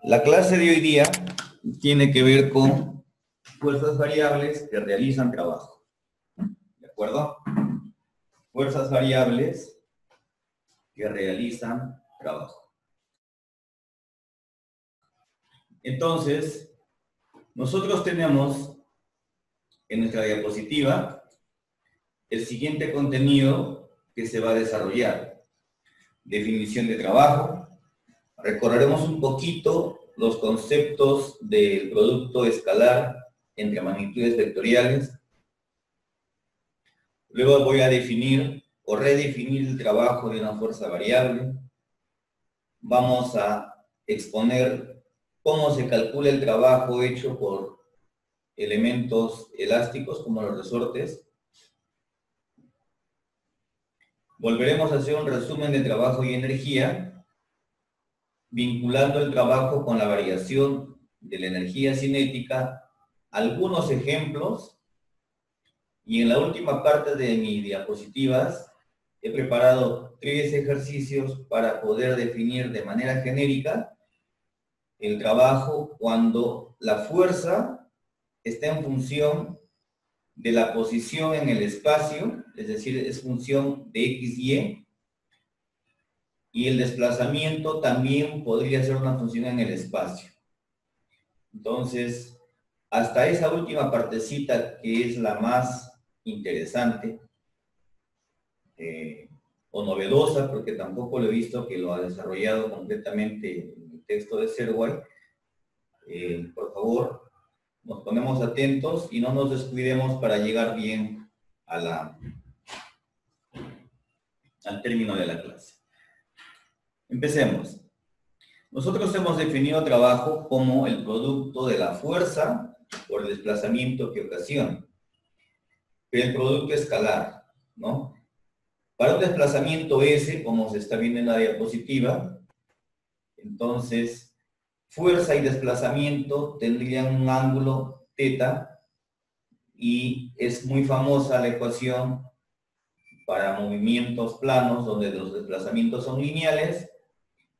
La clase de hoy día tiene que ver con fuerzas variables que realizan trabajo. ¿De acuerdo? Fuerzas variables que realizan trabajo. Entonces, nosotros tenemos en nuestra diapositiva el siguiente contenido que se va a desarrollar. Definición de trabajo. Recorreremos un poquito los conceptos del producto escalar entre magnitudes vectoriales. Luego voy a definir o redefinir el trabajo de una fuerza variable. Vamos a exponer cómo se calcula el trabajo hecho por elementos elásticos como los resortes. Volveremos a hacer un resumen de trabajo y energía, vinculando el trabajo con la variación de la energía cinética, algunos ejemplos, y en la última parte de mis diapositivas he preparado 3 ejercicios para poder definir de manera genérica el trabajo cuando la fuerza está en función de la posición en el espacio, es decir, es función de X, y el desplazamiento también podría ser una función en el espacio. Entonces, hasta esa última partecita, que es la más interesante o novedosa, porque tampoco lo he visto que lo ha desarrollado completamente en el texto de Serway, por favor, nos ponemos atentos y no nos descuidemos para llegar bien a al término de la clase. Empecemos. Nosotros hemos definido trabajo como el producto de la fuerza por el desplazamiento que ocasiona. El producto escalar, ¿no? Para un desplazamiento S, como se está viendo en la diapositiva, entonces, fuerza y desplazamiento tendrían un ángulo θ, y es muy famosa la ecuación para movimientos planos donde los desplazamientos son lineales,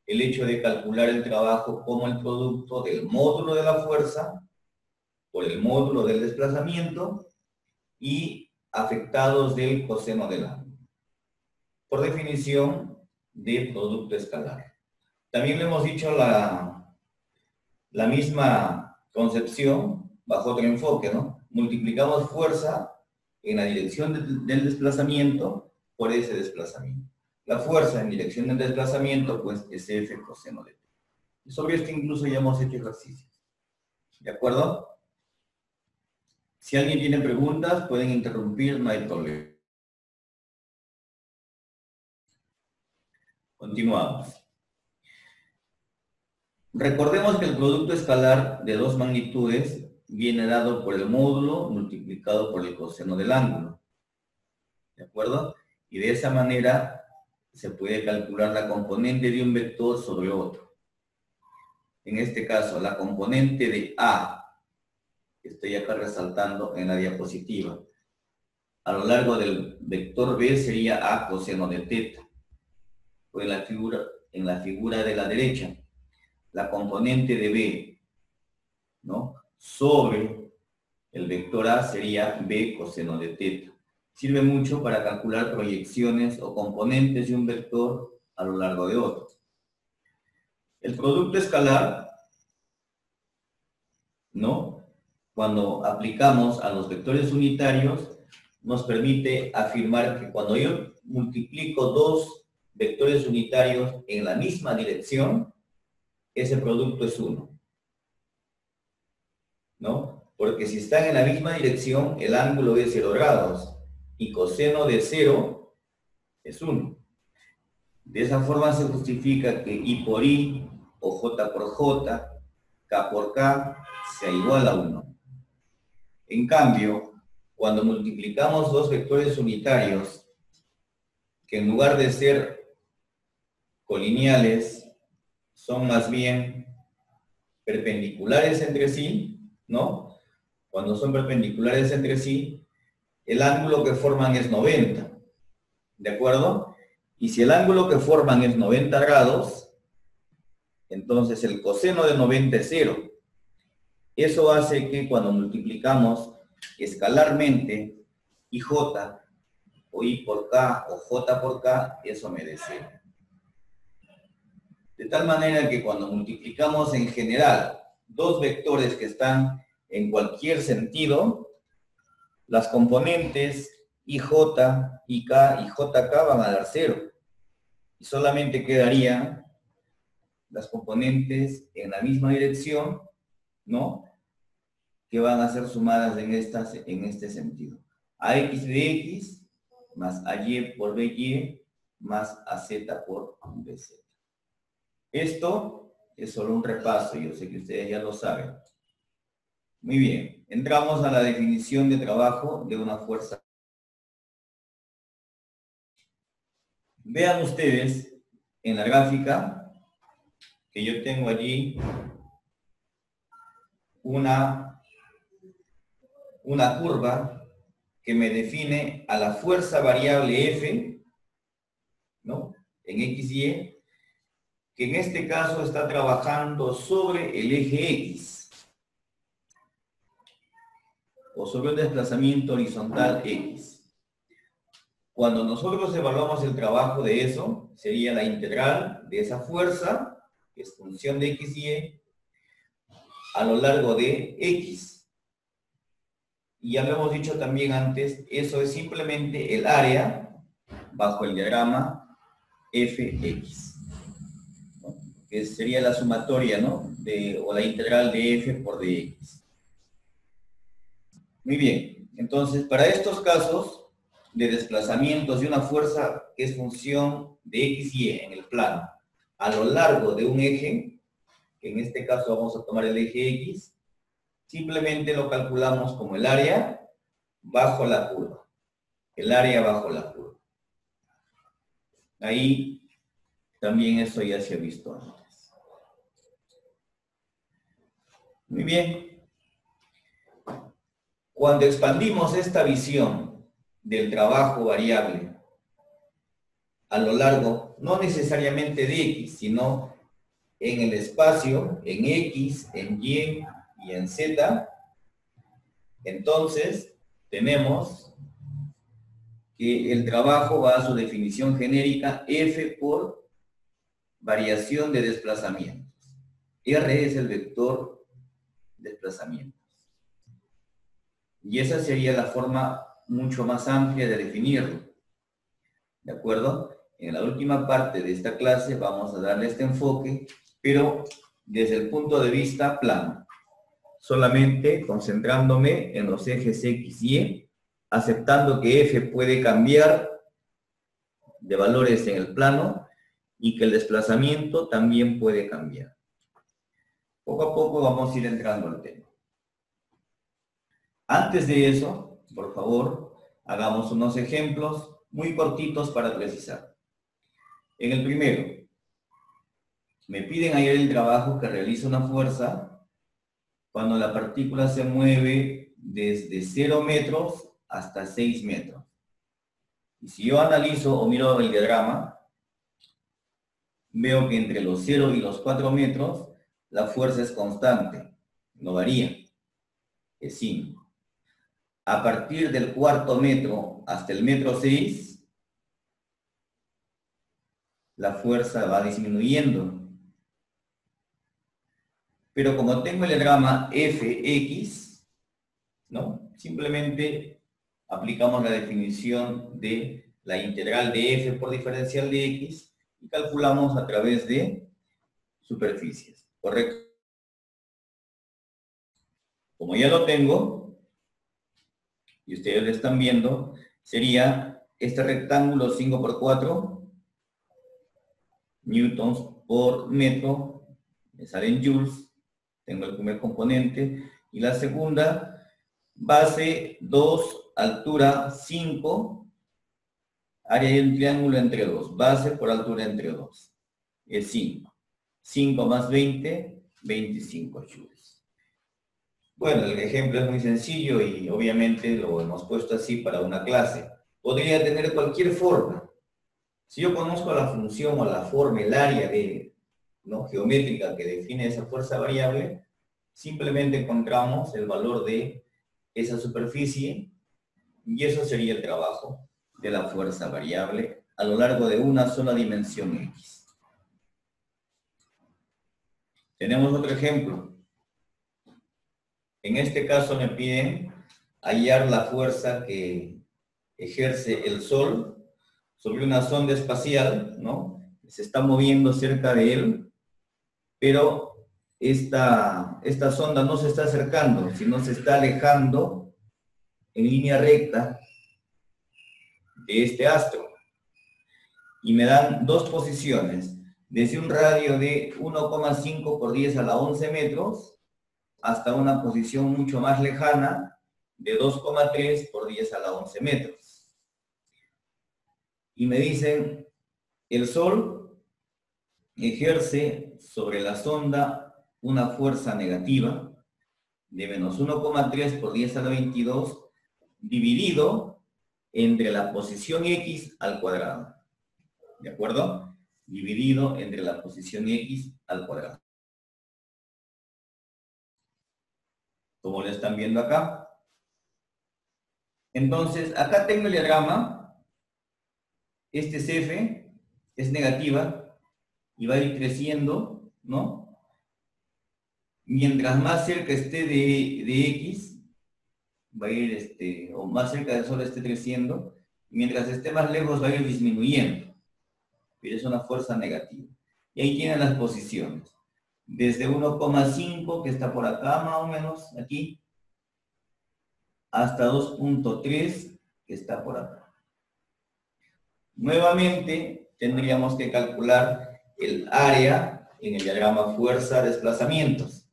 el hecho de calcular el trabajo como el producto del módulo de la fuerza por el módulo del desplazamiento y afectados del coseno del ángulo, por definición de producto escalar. También le hemos dicho la misma concepción bajo otro enfoque, ¿no? Multiplicamos fuerza en la dirección del desplazamiento por ese desplazamiento. La fuerza en dirección del desplazamiento, pues, es F coseno de t. Y sobre esto incluso ya hemos hecho ejercicios. ¿De acuerdo? Si alguien tiene preguntas, pueden interrumpir, no hay problema. Continuamos. Recordemos que el producto escalar de 2 magnitudes viene dado por el módulo multiplicado por el coseno del ángulo. ¿De acuerdo? Y de esa manera se puede calcular la componente de un vector sobre otro. En este caso, la componente de A, que estoy acá resaltando en la diapositiva, a lo largo del vector B sería A coseno de θ. O en la figura de la derecha, la componente de B, ¿no?, sobre el vector A sería B coseno de θ. Sirve mucho para calcular proyecciones o componentes de un vector a lo largo de otro. El producto escalar, ¿no?, cuando aplicamos a los vectores unitarios, nos permite afirmar que cuando yo multiplico 2 vectores unitarios en la misma dirección, ese producto es 1. ¿No? Porque si están en la misma dirección, el ángulo es 0 grados. Y coseno de 0 es 1. De esa forma se justifica que I por I, o J por J, K por K, sea igual a 1. En cambio, cuando multiplicamos 2 vectores unitarios, que en lugar de ser colineales, son más bien perpendiculares entre sí, ¿no? Cuando son perpendiculares entre sí, el ángulo que forman es 90, ¿de acuerdo? Y si el ángulo que forman es 90 grados, Entonces el coseno de 90 es 0. Eso hace que cuando multiplicamos escalarmente IJ o I por K o J por K, eso me dé 0. De tal manera que cuando multiplicamos en general dos vectores que están en cualquier sentido, las componentes IJ, IK y JK van a dar 0. Y solamente quedarían las componentes en la misma dirección, ¿no? Que van a ser sumadas en este sentido. AX de X más AY por BY más AZ por BZ. Esto es solo un repaso, yo sé que ustedes ya lo saben. Muy bien, entramos a la definición de trabajo de una fuerza. Vean ustedes en la gráfica que yo tengo allí una curva que me define a la fuerza variable F, ¿no? En XY, que en este caso está trabajando sobre el eje X, o sobre un desplazamiento horizontal X. Cuando nosotros evaluamos el trabajo de eso, sería la integral de esa fuerza, que es función de XY, a lo largo de X. Y ya lo hemos dicho también antes, eso es simplemente el área bajo el diagrama Fx, ¿no? Que sería la sumatoria, ¿no? O la integral de F por dx. Muy bien, entonces para estos casos de desplazamientos de una fuerza que es función de XY en el plano a lo largo de un eje, que en este caso vamos a tomar el eje X, simplemente lo calculamos como el área bajo la curva. El área bajo la curva. Ahí también eso ya se ha visto antes. Muy bien. Cuando expandimos esta visión del trabajo variable a lo largo, no necesariamente de X, sino en el espacio, en X, en Y y en Z, entonces tenemos que el trabajo va a su definición genérica F por variación de desplazamientos. R es el vector desplazamientos. Y esa sería la forma mucho más amplia de definirlo. ¿De acuerdo? En la última parte de esta clase vamos a darle este enfoque, pero desde el punto de vista plano. Solamente concentrándome en los ejes X y Y, aceptando que F puede cambiar de valores en el plano y que el desplazamiento también puede cambiar. Poco a poco vamos a ir entrando al tema. Antes de eso, por favor, hagamos unos ejemplos muy cortitos para precisar. En el primero, me piden ayer el trabajo que realiza una fuerza cuando la partícula se mueve desde 0 metros hasta 6 metros. Y si yo analizo o miro el diagrama, veo que entre los 0 y los 4 metros la fuerza es constante, no varía, es 5. A partir del cuarto metro hasta el metro 6, la fuerza va disminuyendo. Pero como tengo el diagrama Fx, ¿no? Simplemente aplicamos la definición de la integral de F por diferencial de X y calculamos a través de superficies, ¿correcto? Como ya lo tengo, y ustedes lo están viendo, sería este rectángulo 5 por 4 newtons por metro, me sale en joules, tengo el primer componente, y la segunda, base 2, altura 5, área de un triángulo entre 2, base por altura entre 2, es 5. 5 más 20, 25 joules. Bueno, el ejemplo es muy sencillo y obviamente lo hemos puesto así para una clase. Podría tener cualquier forma. Si yo conozco la función o la forma, el área de ¿no?, geométrica que define esa fuerza variable, simplemente encontramos el valor de esa superficie y eso sería el trabajo de la fuerza variable a lo largo de una sola dimensión X. Tenemos otro ejemplo. En este caso me piden hallar la fuerza que ejerce el Sol sobre una sonda espacial, ¿no? Se está moviendo cerca de él, pero esta sonda no se está acercando, sino se está alejando en línea recta de este astro. Y me dan dos posiciones, desde un radio de 1,5 por 10 a la 11 metros hasta una posición mucho más lejana de 2,3 por 10 a la 11 metros. Y me dicen, el Sol ejerce sobre la sonda una fuerza negativa de menos 1,3 por 10 a la 22 dividido entre la posición X al cuadrado. ¿De acuerdo? Dividido entre la posición X al cuadrado. Como lo están viendo acá. Entonces, acá tengo el diagrama. Este es F, es negativa, y va a ir creciendo, ¿no? Mientras más cerca esté de X, va a ir, o más cerca del Sol esté creciendo, mientras esté más lejos va a ir disminuyendo. Pero es una fuerza negativa. Y ahí tienen las posiciones. Desde 1,5, que está por acá más o menos, aquí, hasta 2,3, que está por acá. Nuevamente, tendríamos que calcular el área en el diagrama fuerza-desplazamientos.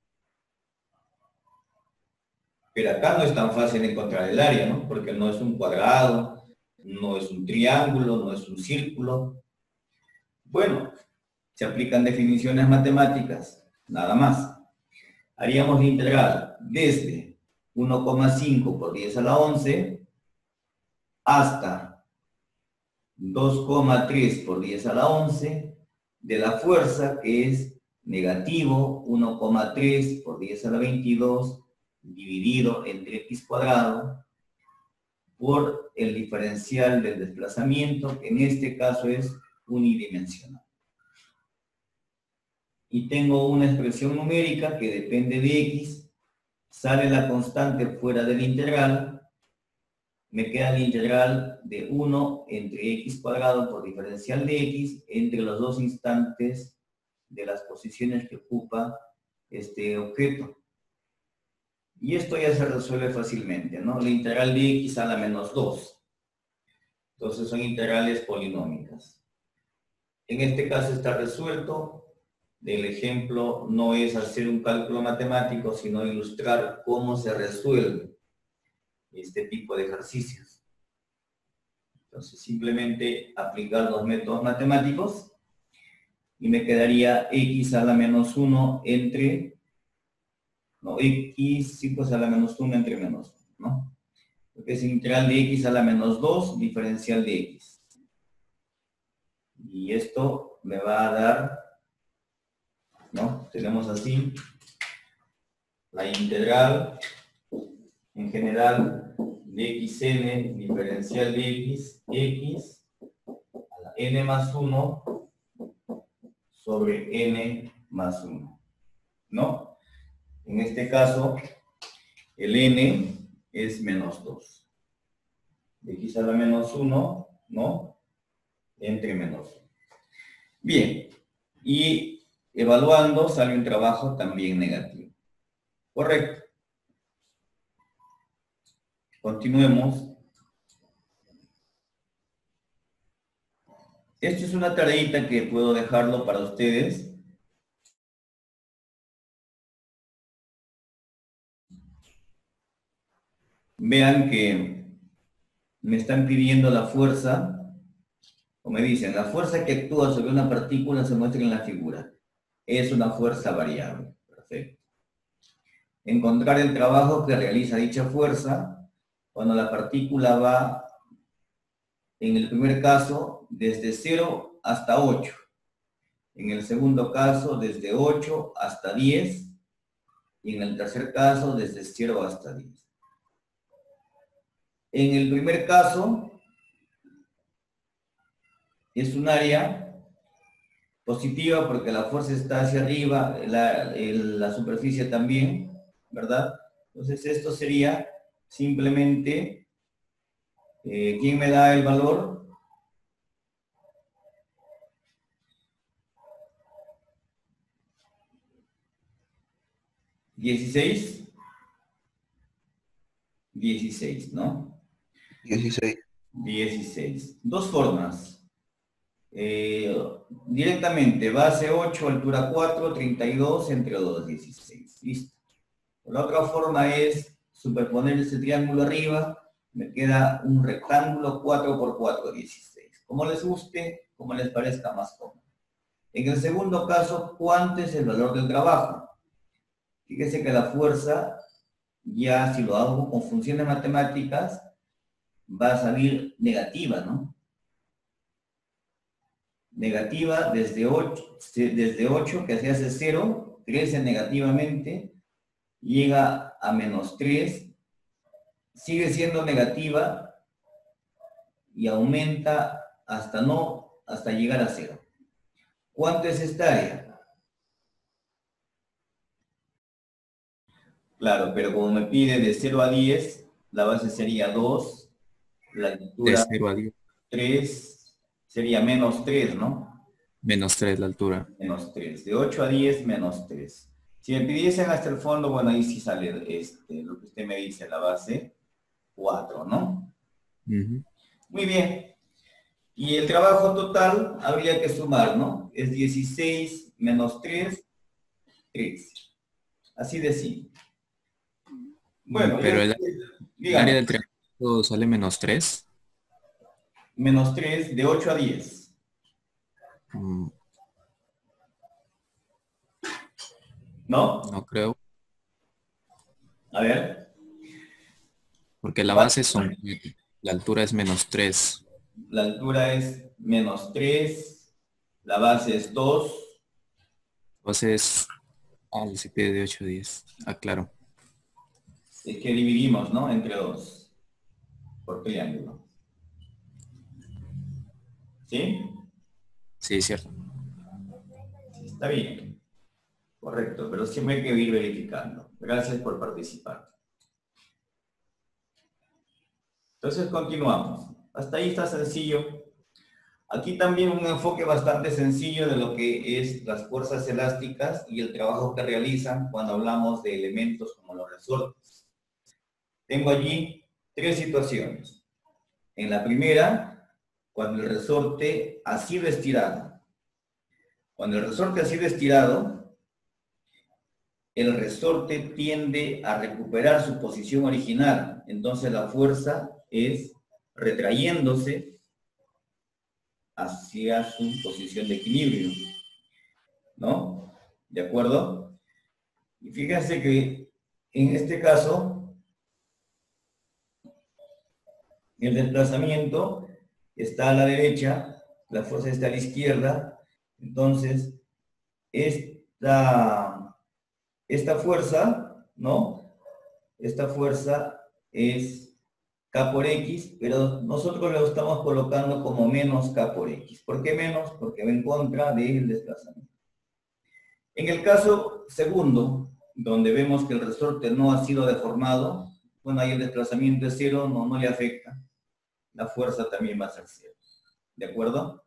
Pero acá no es tan fácil encontrar el área, ¿no? Porque no es un cuadrado, no es un triángulo, no es un círculo. Bueno, se aplican definiciones matemáticas, nada más. Haríamos la integral desde 1,5 por 10 a la 11 hasta 2,3 por 10 a la 11 de la fuerza que es negativo 1,3 por 10 a la 22 dividido entre x cuadrado por el diferencial del desplazamiento, que en este caso es unidimensional. Y tengo una expresión numérica que depende de x, sale la constante fuera del integral, me queda el integral de 1 entre x cuadrado por diferencial de x entre los dos instantes de las posiciones que ocupa este objeto. Y esto ya se resuelve fácilmente, ¿no? La integral de x a la menos 2. Entonces son integrales polinómicas. En este caso está resuelto. El ejemplo no es hacer un cálculo matemático, sino ilustrar cómo se resuelve este tipo de ejercicios. Entonces simplemente aplicar los métodos matemáticos y me quedaría x a la menos 1 entre, no, x sí, pues a la menos 1 entre menos 1, ¿no? Porque es integral de x a la menos 2, diferencial de x. Y esto me va a dar, ¿no? Tenemos así la integral en general de xn, diferencial de x a la n más 1 sobre n más 1, ¿no? En este caso, el n es menos 2. De x a la menos 1, ¿no? Entre menos 1. Bien, y evaluando sale un trabajo también negativo. Correcto. Continuemos. Esto es una tareita que puedo dejarlo para ustedes. Vean que me están pidiendo la fuerza, o me dicen, la fuerza que actúa sobre una partícula se muestra en la figura. Es una fuerza variable. Perfecto. Encontrar el trabajo que realiza dicha fuerza cuando la partícula va, en el primer caso, desde 0 hasta 8. En el segundo caso, desde 8 hasta 10. Y en el tercer caso, desde 0 hasta 10. En el primer caso, es un área positiva porque la fuerza está hacia arriba, la superficie también, ¿verdad? Entonces esto sería simplemente, ¿quién me da el valor? ¿16? 16, ¿no? 16. 16. Dos formas. Directamente, base 8, altura 4, 32, entre 2, 16. Listo. La otra forma es superponer ese triángulo arriba, me queda un rectángulo 4 por 4, 16. Como les guste, como les parezca más cómodo. En el segundo caso, ¿cuánto es el valor del trabajo? Fíjese que la fuerza, ya si lo hago con funciones matemáticas, va a salir negativa, ¿no? Negativa desde 8 que se hace 0, crece negativamente, llega a menos 3, sigue siendo negativa y aumenta hasta llegar a 0. ¿Cuánto es esta área? Claro, pero como me pide de 0 a 10, la base sería 2, la De altura 0 a 10. 3, sería menos 3, ¿no? Menos 3 la altura. Menos 3. De 8 a 10, menos 3. Si me pidiesen hasta el fondo, bueno, ahí sí sale lo que usted me dice, la base 4, ¿no? Muy bien. Y el trabajo total habría que sumar, ¿no? Es 16 menos 3, 13. Así de simple. Bueno, Pero el área dígame, del triángulo sale menos 3. menos 3 de 8 a 10. ¿No? No creo. A ver. Porque la base son... La altura es menos 3. La altura es menos 3, la base es 2. Entonces... se pide de 8 a 10. Ah, claro. Es que dividimos, ¿no? Entre 2 por triángulo. ¿Sí? Sí, es cierto. Sí, está bien. Correcto, pero siempre hay que ir verificando. Gracias por participar. Entonces continuamos. Hasta ahí está sencillo. Aquí también un enfoque bastante sencillo de lo que es las fuerzas elásticas y el trabajo que realizan cuando hablamos de elementos como los resortes. Tengo allí 3 situaciones. En la primera, cuando el resorte ha sido estirado. Cuando el resorte ha sido estirado, el resorte tiende a recuperar su posición original. Entonces la fuerza es retrayéndose hacia su posición de equilibrio, ¿no? ¿De acuerdo? Y fíjense que en este caso, el desplazamiento está a la derecha, la fuerza está a la izquierda, entonces esta fuerza, ¿no? Esta fuerza es K por X, pero nosotros lo estamos colocando como menos K por X. ¿Por qué menos? Porque va en contra del desplazamiento. En el caso segundo, donde vemos que el resorte no ha sido deformado, bueno, ahí el desplazamiento es 0, no le afecta. La fuerza también va a ser 0. ¿De acuerdo?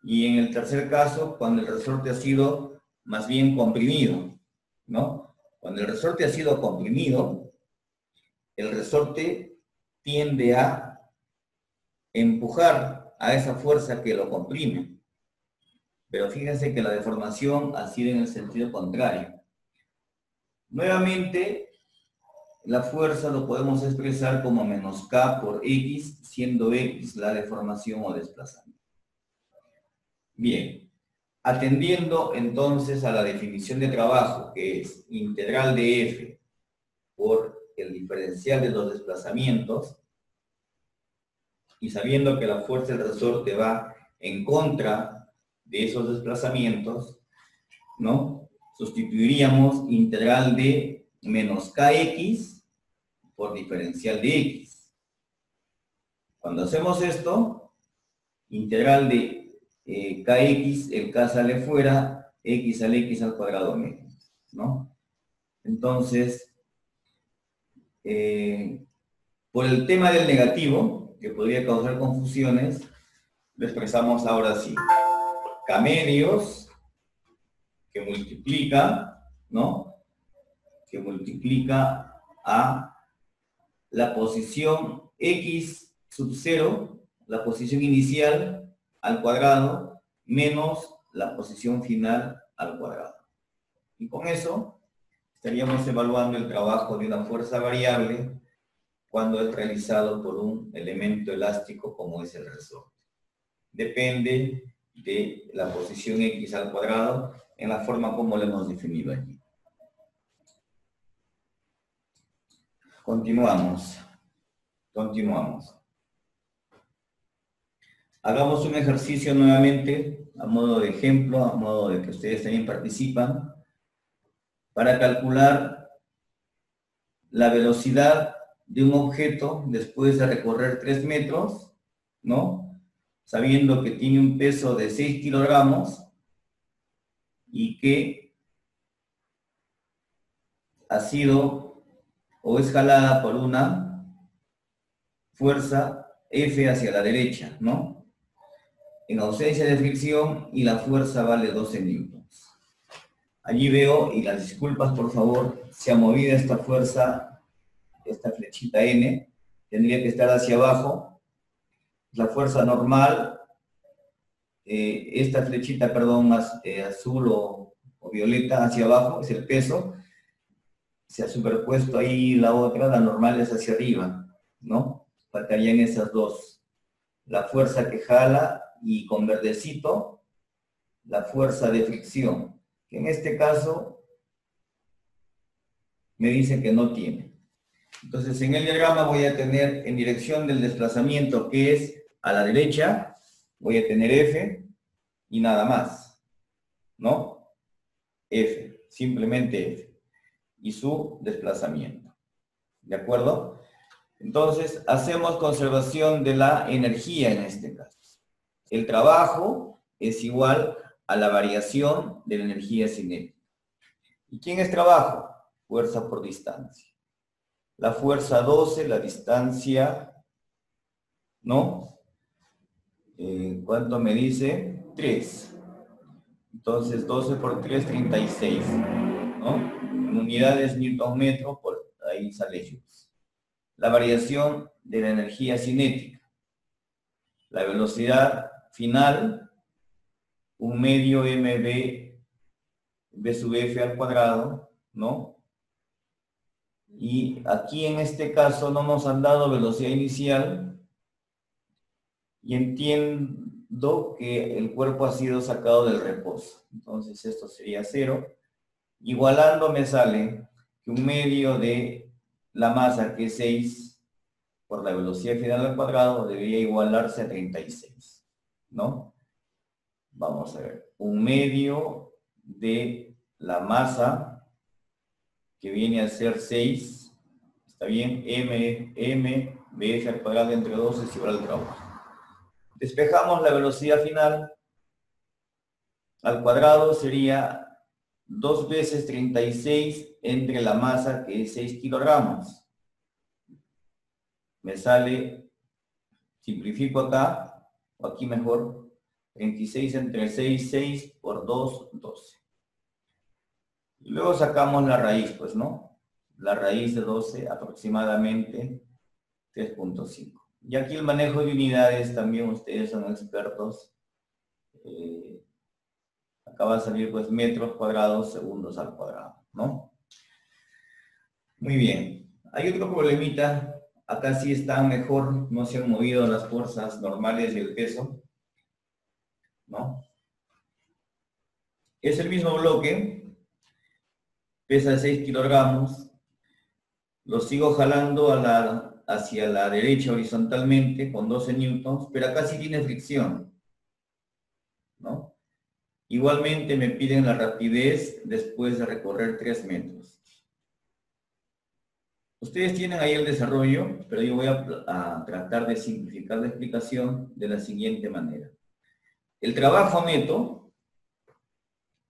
Y en el tercer caso, cuando el resorte ha sido más bien comprimido, ¿no? Cuando el resorte ha sido comprimido, el resorte tiende a empujar a esa fuerza que lo comprime. Pero fíjense que la deformación ha sido en el sentido contrario. Nuevamente, la fuerza lo podemos expresar como menos K por X, siendo X la deformación o desplazamiento. Bien, atendiendo entonces a la definición de trabajo, que es integral de F por el diferencial de los desplazamientos, y sabiendo que la fuerza del resorte va en contra de esos desplazamientos, ¿no? Sustituiríamos integral de menos kx por diferencial de x. Cuando hacemos esto, integral de kx, el k sale fuera, x sale x al cuadrado menos, ¿no? Entonces, por el tema del negativo, que podría causar confusiones, lo expresamos ahora así. K medios, que multiplica, ¿no? Que multiplica a la posición x sub 0, la posición inicial al cuadrado, menos la posición final al cuadrado. Y con eso estaríamos evaluando el trabajo de una fuerza variable cuando es realizado por un elemento elástico como es el resorte. Depende de la posición x al cuadrado en la forma como lo hemos definido aquí. Continuamos. Hagamos un ejercicio nuevamente, a modo de ejemplo, a modo de que ustedes también participan, para calcular la velocidad de un objeto después de recorrer 3 metros, ¿no? Sabiendo que tiene un peso de 6 kilogramos y que ha sido o es jalada por una fuerza F hacia la derecha, ¿no? En ausencia de fricción y la fuerza vale 12 newtons. Allí veo, y las disculpas por favor, se ha movido esta fuerza, esta flechita N, tendría que estar hacia abajo. La fuerza normal, esta flechita, perdón, más azul o violeta hacia abajo, es el peso. Se ha superpuesto ahí la otra, la normal es hacia arriba, ¿no? Faltarían esas dos. La fuerza que jala y con verdecito, la fuerza de fricción, que en este caso me dice que no tiene. Entonces en el diagrama voy a tener en dirección del desplazamiento que es a la derecha, voy a tener F y nada más, ¿no? F, simplemente F. Y su desplazamiento. ¿De acuerdo? Entonces, hacemos conservación de la energía en este caso. El trabajo es igual a la variación de la energía cinética. ¿Y quién es trabajo? Fuerza por distancia. La fuerza 12, la distancia, ¿no? ¿Cuánto me dice? 3. Entonces, 12 por 3, 36, ¿no? En unidades newton metro, por ahí sale joules. La variación de la energía cinética. La velocidad final, 1 medio mv v sub f al cuadrado, ¿no? Y aquí en este caso no nos han dado velocidad inicial y entiendo que el cuerpo ha sido sacado del reposo. Entonces esto sería 0. Igualando me sale que 1 medio de la masa, que es 6, por la velocidad final al cuadrado, debería igualarse a 36, ¿no? Vamos a ver. 1 medio de la masa, que viene a ser 6, ¿está bien? M, bf al cuadrado entre 2 es igual al trabajo. Despejamos la velocidad final al cuadrado, sería 2 veces 36 entre la masa, que es 6 kilogramos. Me sale, simplifico acá, o aquí mejor, 36 entre 6, 6 por 2, 12. Y luego sacamos la raíz, pues, ¿no? La raíz de 12, aproximadamente 3.5. Y aquí el manejo de unidades, también ustedes son expertos. Acá va a salir pues metros cuadrados, segundos al cuadrado, ¿no? Muy bien. Hay otro problemita. Acá sí está mejor, no se han movido las fuerzas normales y el peso, ¿no? Es el mismo bloque, pesa 6 kilogramos, lo sigo jalando hacia la derecha horizontalmente con 12 newtons, pero acá sí tiene fricción, ¿no? Igualmente me piden la rapidez después de recorrer 3 metros. Ustedes tienen ahí el desarrollo, pero yo voy a tratar de simplificar la explicación de la siguiente manera. El trabajo neto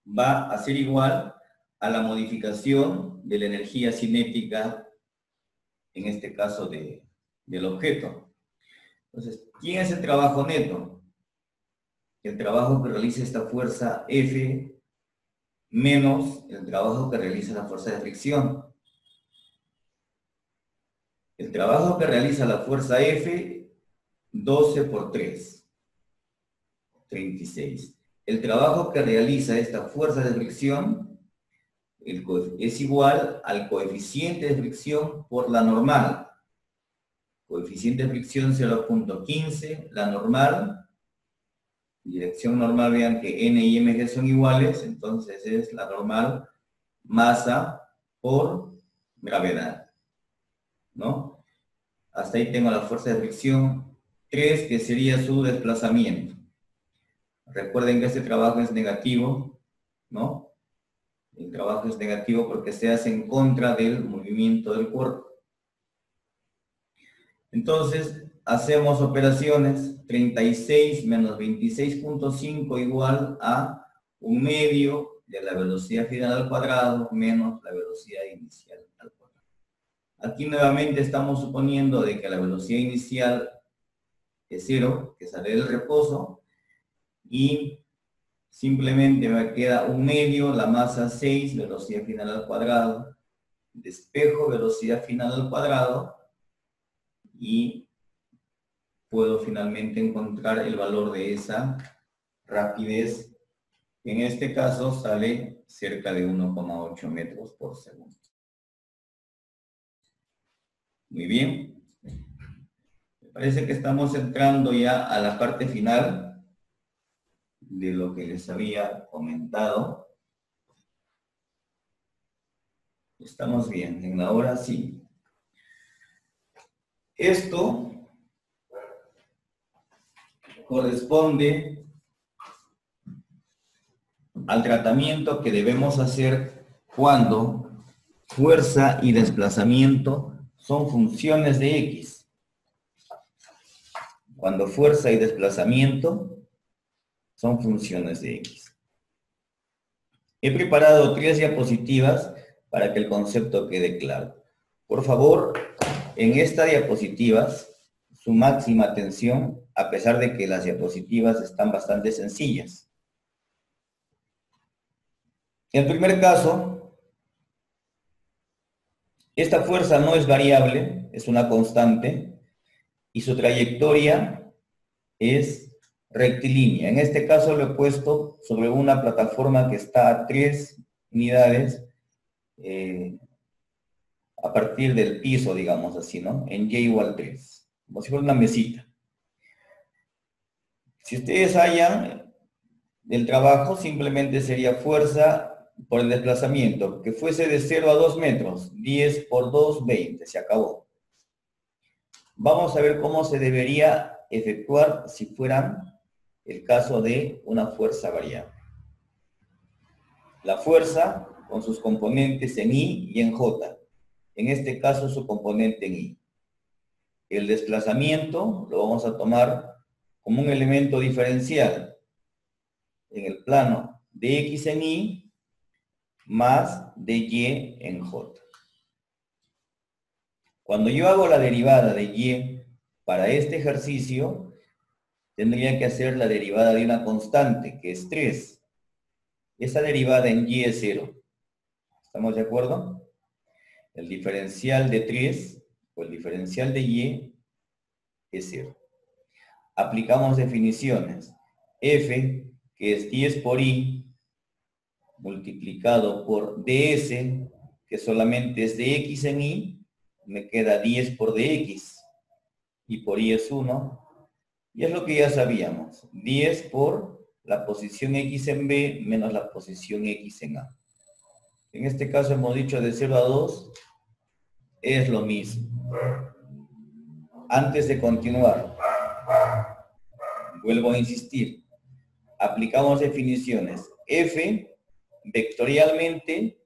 va a ser igual a la modificación de la energía cinética, en este caso del objeto. Entonces, ¿quién es el trabajo neto? El trabajo que realiza esta fuerza F menos el trabajo que realiza la fuerza de fricción. El trabajo que realiza la fuerza F, 12 por 3, 36. El trabajo que realiza esta fuerza de fricción es igual al coeficiente de fricción por la normal. Coeficiente de fricción 0.15, la normal, dirección normal, vean que N y mg son iguales, entonces es la normal masa por gravedad, ¿no? Hasta ahí tengo la fuerza de fricción 3, que sería su desplazamiento. Recuerden que este trabajo es negativo, ¿no? El trabajo es negativo porque se hace en contra del movimiento del cuerpo. Entonces, hacemos operaciones. 36 menos 26.5 igual a 1/2 de la velocidad final al cuadrado menos la velocidad inicial al cuadrado. Aquí nuevamente estamos suponiendo de que la velocidad inicial es 0, que sale del reposo, y simplemente me queda 1/2, la masa 6, velocidad final al cuadrado, despejo, velocidad final al cuadrado, y puedo finalmente encontrar el valor de esa rapidez, que en este caso sale cerca de 1,8 metros por segundo. Muy bien. Me parece que estamos entrando ya a la parte final de lo que les había comentado. Estamos bien, en la hora sí. Esto corresponde al tratamiento que debemos hacer cuando fuerza y desplazamiento son funciones de X. Cuando fuerza y desplazamiento son funciones de X. He preparado 3 diapositivas para que el concepto quede claro. Por favor, en estas diapositivas, su máxima atención, a pesar de que las diapositivas están bastante sencillas. En el primer caso, esta fuerza no es variable, es una constante, y su trayectoria es rectilínea. En este caso lo he puesto sobre una plataforma que está a 3 unidades a partir del piso, digamos así, ¿no? En y igual 3, como si fuera una mesita. Si ustedes hallan el trabajo, simplemente sería fuerza por el desplazamiento, que fuese de 0 a 2 metros, 10 por 2, 20, se acabó. Vamos a ver cómo se debería efectuar si fueran el caso de una fuerza variable. La fuerza con sus componentes en I y en J. En este caso su componente en I. El desplazamiento lo vamos a tomar como un elemento diferencial en el plano de X en Y más de Y en J. Cuando yo hago la derivada de Y para este ejercicio, tendría que hacer la derivada de una constante, que es 3. Esa derivada en Y es 0. ¿Estamos de acuerdo? El diferencial de 3 o el diferencial de Y es 0. Aplicamos definiciones. F, que es 10 por I, multiplicado por ds, que solamente es de X en Y, me queda 10 por dx, y por Y es 1, y es lo que ya sabíamos, 10 por la posición X en B menos la posición X en A. En este caso hemos dicho de 0 a 2, es lo mismo. Antes de continuar, vuelvo a insistir, aplicamos definiciones. F vectorialmente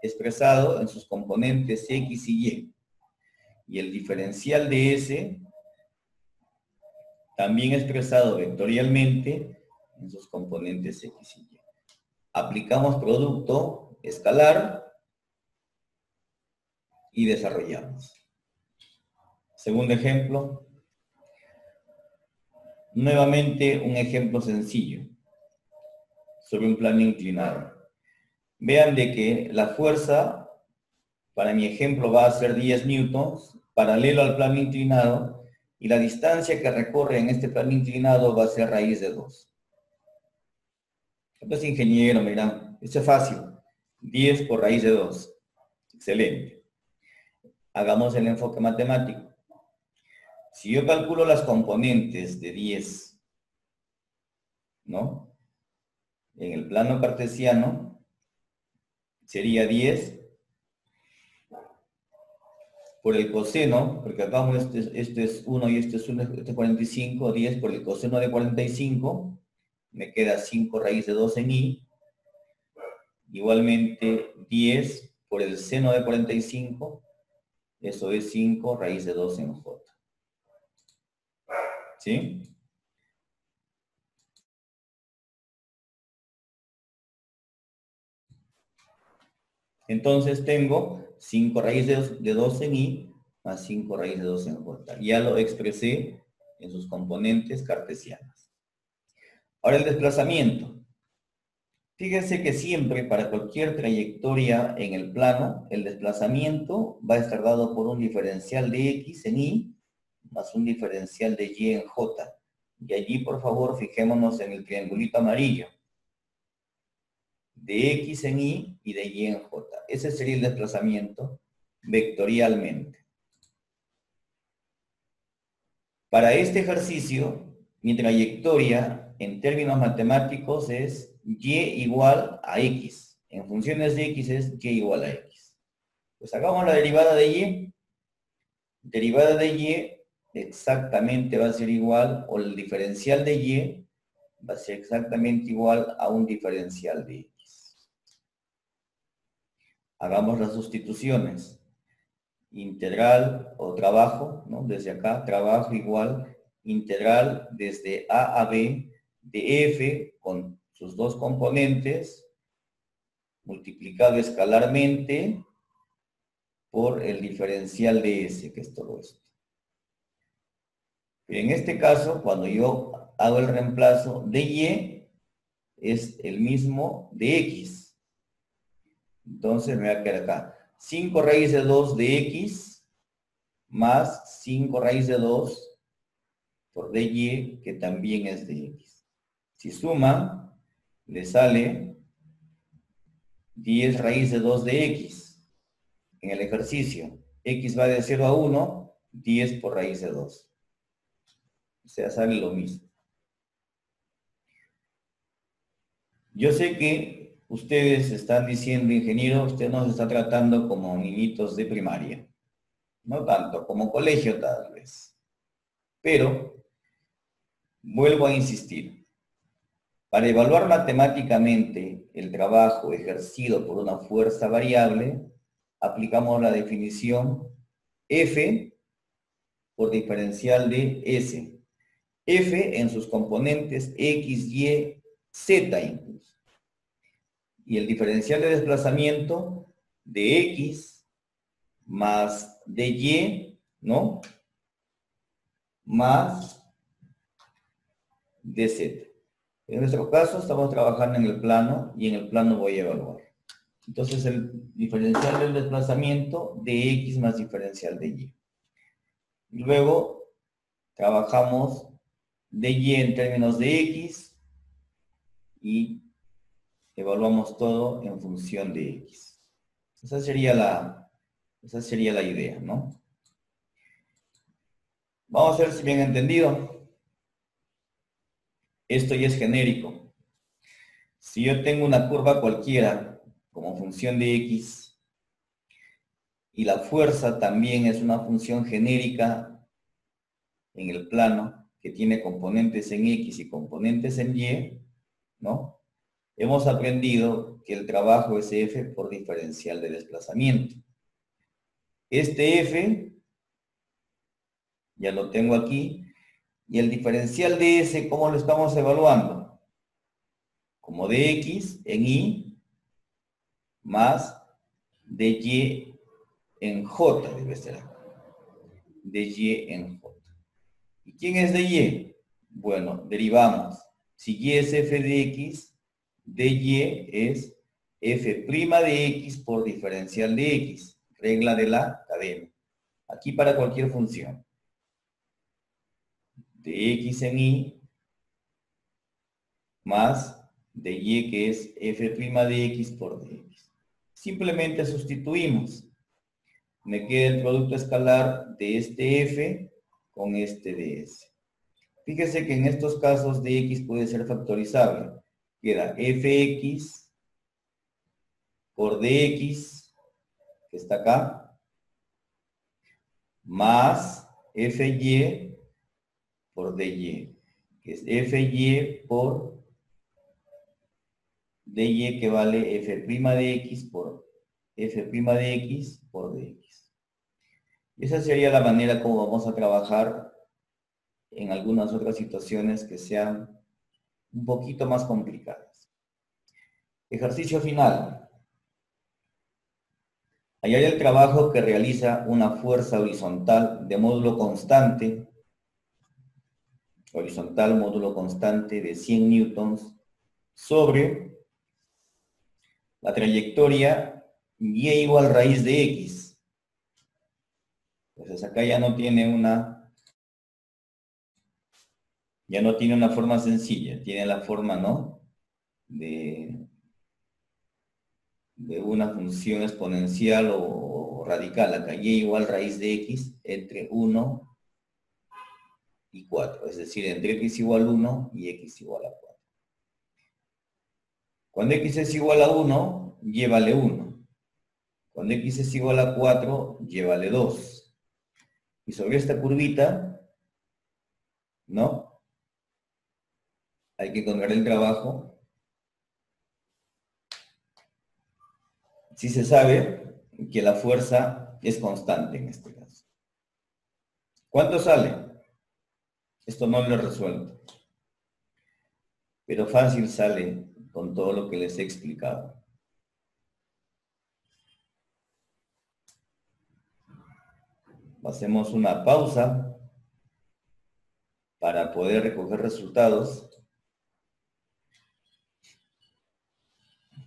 expresado en sus componentes X y Y. Y el diferencial de S también expresado vectorialmente en sus componentes X y Y. Aplicamos producto escalar y desarrollamos. Segundo ejemplo. Nuevamente un ejemplo sencillo sobre un plano inclinado. Vean de que la fuerza, para mi ejemplo, va a ser 10 newtons, paralelo al plano inclinado, y la distancia que recorre en este plano inclinado va a ser raíz de 2. Entonces, ingeniero, mira, esto es fácil. 10 por raíz de 2. Excelente. Hagamos el enfoque matemático. Si yo calculo las componentes de 10, ¿no? En el plano cartesiano, sería 10 por el coseno, porque acá este es 1 y este es 1, este es 45, 10 por el coseno de 45, me queda 5 raíz de 2 en I, igualmente 10 por el seno de 45, eso es 5 raíz de 2 en J. ¿Sí? Entonces tengo 5 raíz de 2 en I más 5 raíz de 2 en J. Ya lo expresé en sus componentes cartesianas. Ahora el desplazamiento. Fíjense que siempre para cualquier trayectoria en el plano, el desplazamiento va a estar dado por un diferencial de X en Y más un diferencial de Y en J. Y allí, por favor, fijémonos en el triangulito amarillo. De X en Y y de Y en J. Ese sería el desplazamiento vectorialmente. Para este ejercicio, mi trayectoria en términos matemáticos es Y igual a X. En funciones de X es Y igual a X. Pues hagamos la derivada de Y. Derivada de Y exactamente va a ser igual, o el diferencial de Y va a ser exactamente igual a un diferencial de X. Hagamos las sustituciones. Integral o trabajo, ¿no? Desde acá, trabajo igual, integral desde A a B de F con sus dos componentes, multiplicado escalarmente por el diferencial de S, que es todo esto. En este caso, cuando yo hago el reemplazo de Y, es el mismo de X. Entonces me va a quedar acá. 5 raíz de 2 de X más 5 raíz de 2 por dy, que también es de X. Si suma, le sale 10 raíz de 2 de X. En el ejercicio, X va de 0 a 1, 10 por raíz de 2. O sea, sale lo mismo. Yo sé que ustedes están diciendo, ingeniero, usted nos está tratando como niñitos de primaria. No tanto, como colegio tal vez. Pero, vuelvo a insistir. Para evaluar matemáticamente el trabajo ejercido por una fuerza variable, aplicamos la definición F por diferencial de S. F en sus componentes X, Y, Z incluso. Y el diferencial de desplazamiento de X más de Y, ¿no? Más de Z. En nuestro caso estamos trabajando en el plano y en el plano voy a evaluar. Entonces el diferencial del desplazamiento de X más diferencial de Y. Luego trabajamos de Y en términos de X y evaluamos todo en función de X. Esa sería la idea, ¿no? Vamos a ver si bien entendido. Esto ya es genérico. Si yo tengo una curva cualquiera como función de X y la fuerza también es una función genérica en el plano que tiene componentes en X y componentes en Y, ¿no? hemos aprendido que el trabajo es F por diferencial de desplazamiento. Este F, ya lo tengo aquí, y el diferencial de S, ¿cómo lo estamos evaluando? Como dx en y más dy en j, debe ser acá. dy en j. ¿Y quién es dy? Bueno, derivamos. Si y es f de x, dy es f' de x por diferencial de x. Regla de la cadena. Aquí para cualquier función. De x en y más de y, que es f' de x por dx. Simplemente sustituimos. Me queda el producto escalar de este f con este ds. Fíjese que en estos casos dx puede ser factorizable. Queda fx por dx, que está acá, más fy por dy, que es fy por dy, que vale f' de x por f' de x por dx. Esa sería la manera como vamos a trabajar en algunas otras situaciones que sean un poquito más complicadas. Ejercicio final. Hallar el trabajo que realiza una fuerza horizontal de módulo constante, módulo constante de 100 newtons sobre la trayectoria y igual raíz de x. Entonces acá ya no tiene una forma sencilla, tiene la forma, ¿no?, de una función exponencial o radical. Acá y igual raíz de x entre 1 y 4, es decir, entre x igual a 1 y x igual a 4. Cuando x es igual a 1, llévale 1. Cuando x es igual a 4, llévale 2. Y sobre esta curvita, ¿no?, hay que encontrar el trabajo. Si se sabe que la fuerza es constante en este caso. ¿Cuánto sale? Esto no lo he resuelto. Pero fácil sale con todo lo que les he explicado. Hacemos una pausa para poder recoger resultados.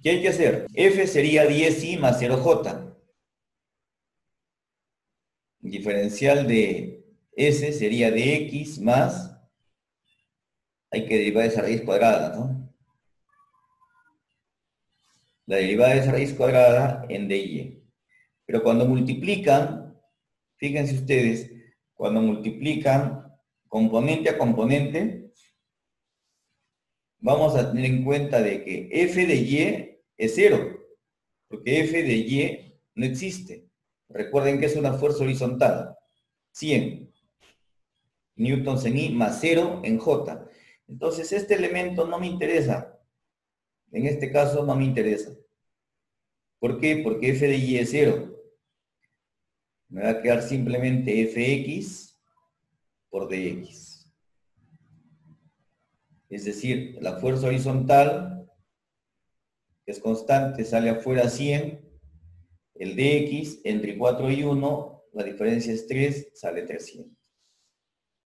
¿Qué hay que hacer? F sería 10i más 0j. Diferencial de S sería de x más, hay que derivar esa raíz cuadrada, ¿no? La derivada de esa raíz cuadrada en dy. Pero cuando multiplican, fíjense ustedes, cuando multiplican componente a componente, vamos a tener en cuenta de que f de y es 0, porque f de y no existe. Recuerden que es una fuerza horizontal. 100 newtons en I más 0 en J. Entonces, este elemento no me interesa. En este caso no me interesa. ¿Por qué? Porque f de y es 0. Me va a quedar simplemente fx por dx. Es decir, la fuerza horizontal es constante, sale afuera 100. El dx entre 4 y 1, la diferencia es 3, sale 300.